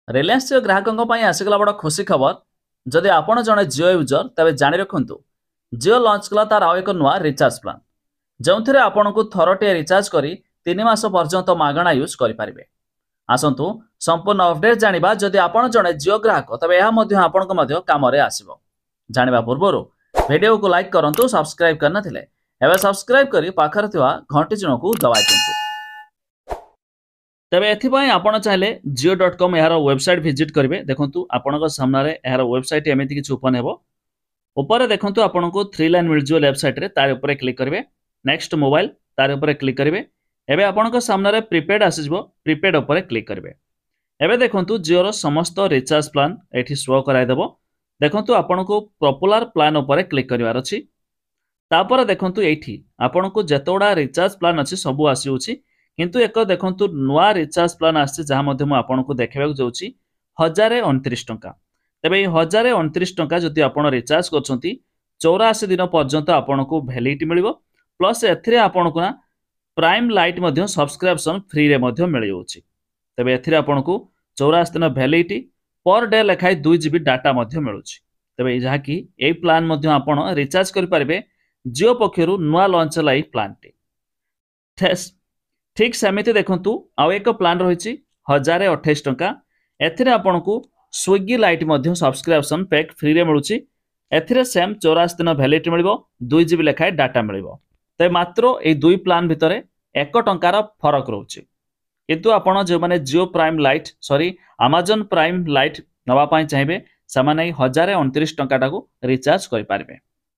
रिलायंस जियो ग्राहकों आसिगला बड़ खुशी खबर जदि आपण जड़े जियो यूजर तेज जाणी रखु जियो लंच कला तार आउ एक नुआ रिचार्ज प्लान जो थे आपन को थरटे रिचार्ज कर 3 मास पर्यंत मागणा यूज करेंगे। आसतु संपूर्ण अपडेट जाना जदि आपन जड़े जियो ग्राहक तेज यह आपण कम आसो। जाना पूर्व वीडियो को लाइक करूँ सब्सक्राइब करनथिले एवं सब्सक्राइब कर पाखर घंटी चिन्ह को दबाई दिंतु। तेरे एथिपाई आपण चाहे जियो.com यार वेबसाइट विजिट करेंगे। देखो आपण सामने यार वेबसाइट एमती किसी ओपन हो ऊपर देखो आपन को 3 लाइन मिल लेफ्ट साइड तार ऊपर क्लिक करेंगे। नेक्स्ट मोबाइल तार ऊपर क्लिक करेंगे। एवं आपण सामने प्रीपेड आसीजो प्रीपेड ऊपर क्लिक करेंगे। एवं देखो जियोर समस्त रिचार्ज प्लान ये शो कराइदेव। देखो आपन को पॉपुलर प्लान ऊपर क्लिक करार अच्छी तापर देखो ये आपन को जितेगुड़ा रिचार्ज प्लान अच्छी सबू आसी किंतु एक देखो नुआ रिचार्ज प्लान आपको देखा जाऊँगी 1029 टंका। तेरे ये 1029 टंका जदि आप रिचार्ज कर 84 दिन पर्यंत आपन को वैलिडिटी मिल प्लस एपन को ना प्राइम लाइट सब्सक्रिप्शन फ्री रे मिल जाऊँगी। तेरे एपन को 84 दिन validity per day लेखाएं 2 GB data मिलूँ। तेरे जहाँकि यही प्लान आप रिचार्ज करेंगे जियो पक्षर नुआ लंच लाइफ प्लान टी ठीक सेमती देखु आउ एक प्लान रही 1028 टंका। एथिरे आपन को Swiggy light subscription pack free रे मिलूँ। एथिरे सेम 84 दिन वैलिडिटी मिल 2 GB लेखाएं डाटा मिल। तो मात्र ये 2 प्लान भितर 1 टंकार फरक रोचे किंतु आपण जो मैंने Jio prime lite Amazon prime lite नापी चाहिए से 1029 टंका रिचार्ज करें।